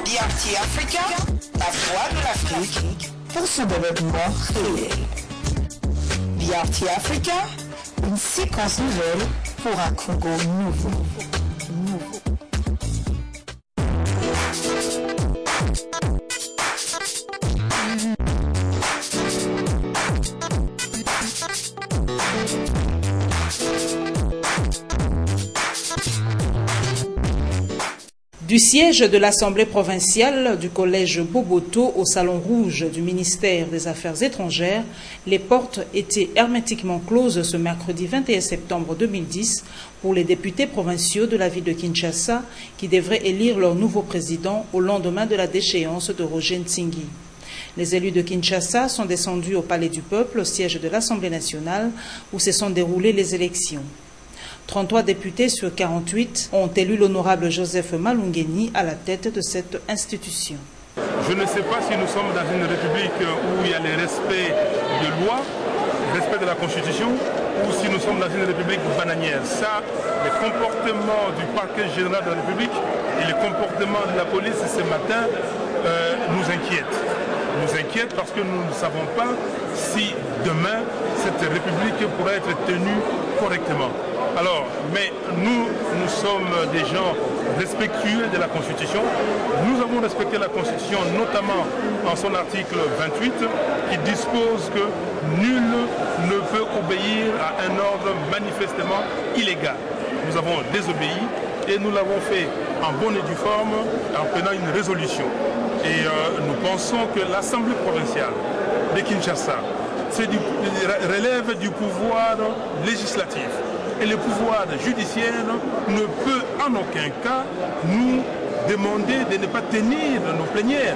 DRT Africa, la voix de l'Afrique pour son développement réel. DRT Africa, une séquence nouvelle pour un Congo nouveau. Du siège de l'Assemblée provinciale du collège Boboto au Salon Rouge du ministère des Affaires étrangères, les portes étaient hermétiquement closes ce mercredi 21 septembre 2010 pour les députés provinciaux de la ville de Kinshasa qui devraient élire leur nouveau président au lendemain de la déchéance de Roger Ntsingui. Les élus de Kinshasa sont descendus au Palais du Peuple, au siège de l'Assemblée nationale, où se sont déroulées les élections. 33 députés sur 48 ont élu l'honorable Joseph Malungeni à la tête de cette institution. Je ne sais pas si nous sommes dans une république où il y a le respect de loi, le respect de la Constitution, ou si nous sommes dans une république bananière. Ça, le comportement du parquet général de la République et le comportement de la police ce matin nous inquiètent. Nous inquiètent parce que nous ne savons pas si demain cette république pourra être tenue correctement. Alors, mais nous sommes des gens respectueux de la Constitution. Nous avons respecté la Constitution, notamment en son article 28, qui dispose que nul ne peut obéir à un ordre manifestement illégal. Nous avons désobéi et nous l'avons fait en bonne et due forme en prenant une résolution. Et nous pensons que l'Assemblée provinciale de Kinshasa relève du pouvoir législatif. Et le pouvoir judiciaire ne peut en aucun cas nous demander de ne pas tenir nos plénières.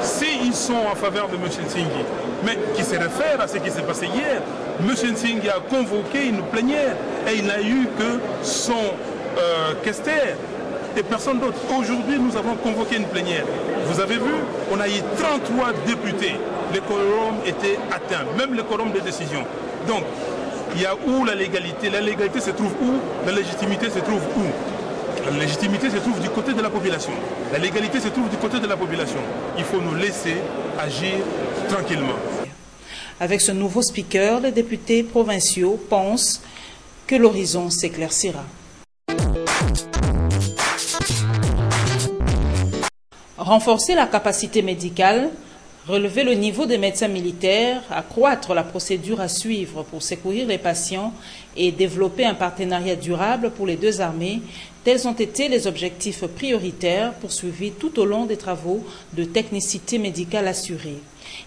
S'ils sont en faveur de M. Ntsingui, mais qui se réfère à ce qui s'est passé hier, M. Ntsingui a convoqué une plénière et il n'a eu que son questeur et personne d'autre. Aujourd'hui, nous avons convoqué une plénière. Vous avez vu, on a eu 33 députés. Le quorum était atteint, même le quorum de décision. Donc, il y a où la légalité? La légalité se trouve où? La légitimité se trouve où? La légitimité se trouve du côté de la population. La légalité se trouve du côté de la population. Il faut nous laisser agir tranquillement. Avec ce nouveau speaker, les députés provinciaux pensent que l'horizon s'éclaircira. Renforcer la capacité médicale, relever le niveau des médecins militaires, accroître la procédure à suivre pour secourir les patients et développer un partenariat durable pour les deux armées, tels ont été les objectifs prioritaires poursuivis tout au long des travaux de technicité médicale assurée.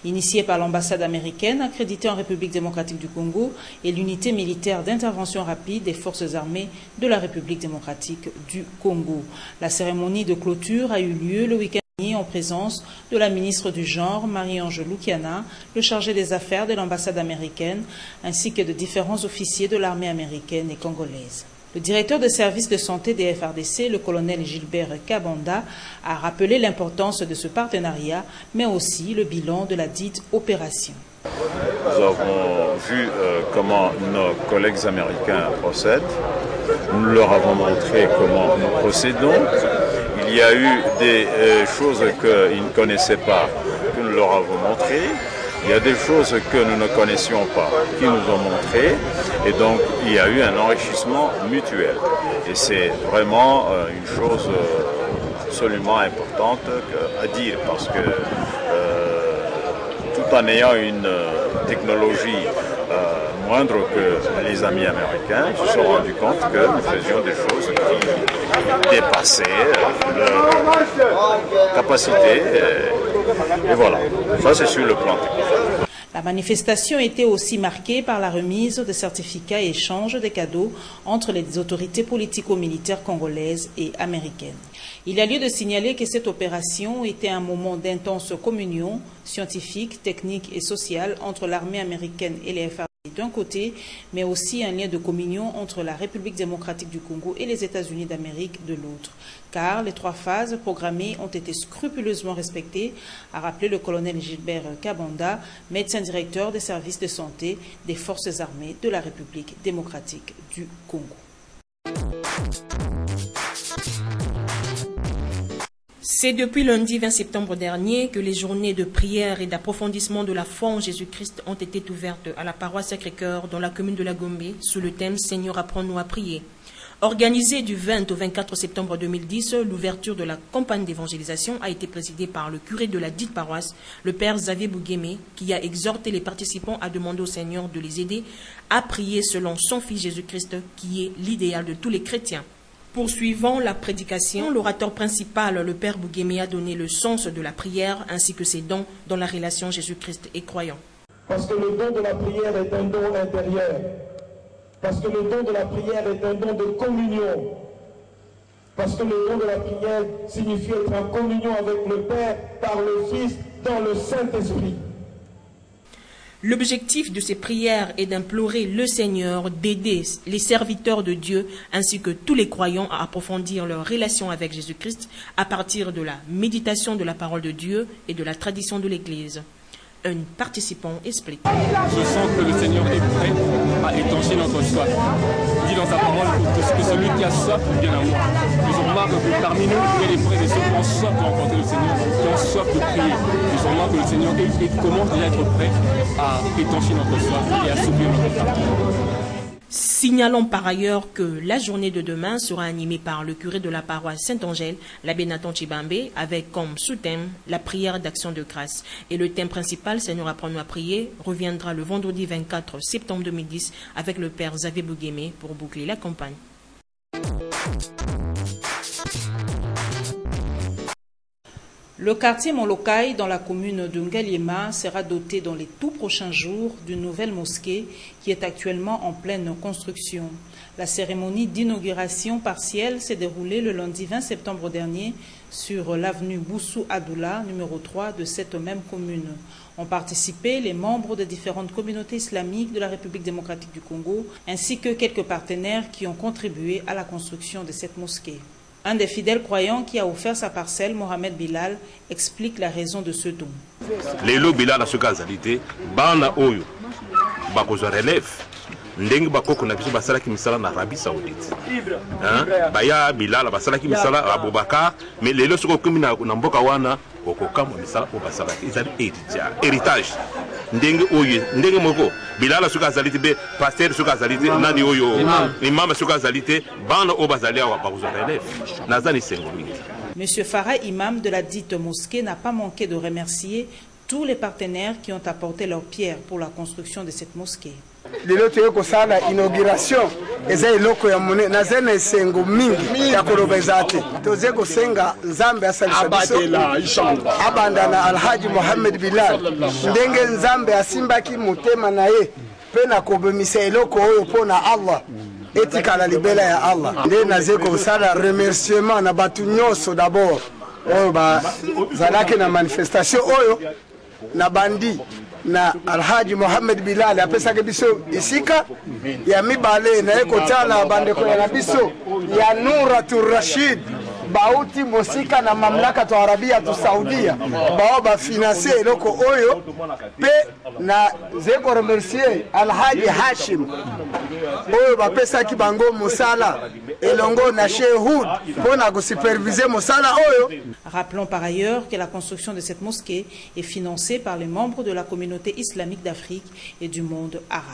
Initiés par l'ambassade américaine accréditée en République démocratique du Congo et l'unité militaire d'intervention rapide des forces armées de la République démocratique du Congo. La cérémonie de clôture a eu lieu le week-end en présence de la ministre du Genre, Marie-Ange Lukiana, le chargé des affaires de l'ambassade américaine, ainsi que de différents officiers de l'armée américaine et congolaise. Le directeur des services de santé des FRDC, le colonel Gilbert Kabanda, a rappelé l'importance de ce partenariat, mais aussi le bilan de la dite opération. Nous avons vu comment nos collègues américains procèdent. Nous leur avons montré comment nous procédons. Il y a eu des choses qu'ils ne connaissaient pas, que nous leur avons montrées. Il y a des choses que nous ne connaissions pas, qui nous ont montrées. Et donc, il y a eu un enrichissement mutuel. Et c'est vraiment une chose absolument importante à dire, parce que tout en ayant une technologie moindre que les amis américains, se sont rendus compte que nous faisions des choses qui dépassaient leur capacité. Et voilà, ça c'est sur le plan technique. La manifestation était aussi marquée par la remise de certificats et échange de cadeaux entre les autorités politico-militaires congolaises et américaines. Il y a lieu de signaler que cette opération était un moment d'intense communion scientifique, technique et sociale entre l'armée américaine et les FRDC d'un côté, mais aussi un lien de communion entre la République démocratique du Congo et les États-Unis d'Amérique de l'autre. Car les 3 phases programmées ont été scrupuleusement respectées, a rappelé le colonel Gilbert Kabanda, médecin directeur des services de santé des forces armées de la République démocratique du Congo. C'est depuis lundi 20 septembre dernier que les journées de prière et d'approfondissement de la foi en Jésus-Christ ont été ouvertes à la paroisse Sacré-Cœur dans la commune de La Gombe sous le thème « Seigneur, apprends-nous à prier ». Organisée du 20 au 24 septembre 2010, l'ouverture de la campagne d'évangélisation a été présidée par le curé de la dite paroisse, le père Xavier Bouguémé, qui a exhorté les participants à demander au Seigneur de les aider à prier selon son Fils Jésus-Christ, qui est l'idéal de tous les chrétiens. Poursuivant la prédication, l'orateur principal, le père Bouguémé, a donné le sens de la prière ainsi que ses dons dans la relation Jésus-Christ et croyant. Parce que le don de la prière est un don intérieur. Parce que le don de la prière est un don de communion. Parce que le don de la prière signifie être en communion avec le Père par le Fils dans le Saint-Esprit. L'objectif de ces prières est d'implorer le Seigneur d'aider les serviteurs de Dieu ainsi que tous les croyants à approfondir leur relation avec Jésus-Christ à partir de la méditation de la parole de Dieu et de la tradition de l'Église. Un participant explique. Je sens que le Seigneur est prêt à étancher notre soif. Il dit dans sa parole que celui qui a soif vient à moi. Je remarque que parmi nous, il y a des frères et des sœurs qui ont soif de rencontrer le Seigneur, qui ont soif de prier. Je remarque que le Seigneur commence déjà à être prêt à étancher notre soif et à assouvir notre faim. Signalons par ailleurs que la journée de demain sera animée par le curé de la paroisse Saint-Angèle, l'abbé Nathan Chibambé, avec comme sous-thème la prière d'action de grâce. Et le thème principal, Seigneur, apprends-nous à prier, reviendra le vendredi 24 septembre 2010 avec le père Xavier Bouguémé pour boucler la campagne. Le quartier Molokai, dans la commune de Ngaliema, sera doté dans les tout prochains jours d'une nouvelle mosquée qui est actuellement en pleine construction. La cérémonie d'inauguration partielle s'est déroulée le lundi 20 septembre dernier sur l'avenue Boussou Adoula, numéro 3 de cette même commune. Ont participé les membres des différentes communautés islamiques de la République démocratique du Congo, ainsi que quelques partenaires qui ont contribué à la construction de cette mosquée. Un des fidèles croyants qui a offert sa parcelle, Mohamed Bilal, explique la raison de ce don. Lelo Bilal a ce qualité, bana oyo, bakozo relève, ndenge bakoko na biso basala ki misala na Arabie Saoudite. Baya Bilal basala ki misala Abubakar, mais lelo soko komi na mboka wana okoka mo misala o basala ezali héritage. Ndenge oyo, ndenge moko Bilal suka zalite be pasteur suka zalite nani oyo imam suka zalite bana o bazali wa bakozo relève. Nazani sengo mingi. Monsieur Farah, imam de la dite mosquée, n'a pas manqué de remercier tous les partenaires qui ont apporté leur pierre pour la construction de cette mosquée. Lelo toye kosala inauguration eza iloko ya mone nazena esengo mingi ya kolobeza te toze kosenga nzambe asalisa biso abanda na Alhaji Mohamed Bilal ndenge nzambe asimbaki motema na ye pe na kobemisa eloko oyo mpona Allah etikala libela ya Allah nde naze kosala remerciement na batu nyonso d'abord oyo bazalaki na manifestation oyo na bandi na Alhaji Mohamed Bilal apesaka biso isika ya mibale na ekotala bandeko ya biso ya Nuratul Rashid bauti mosika na mamlaka to Arabia to Saudia bao ba financer eloko oyo pe na zeko remercier Alhaji Hashim oyo bapesaki bango mosala elongo na Shehoud pona ko superviser mosala oyo. Rappelons par ailleurs que la construction de cette mosquée est financée par les membres de la communauté islamique d'Afrique et du monde arabe.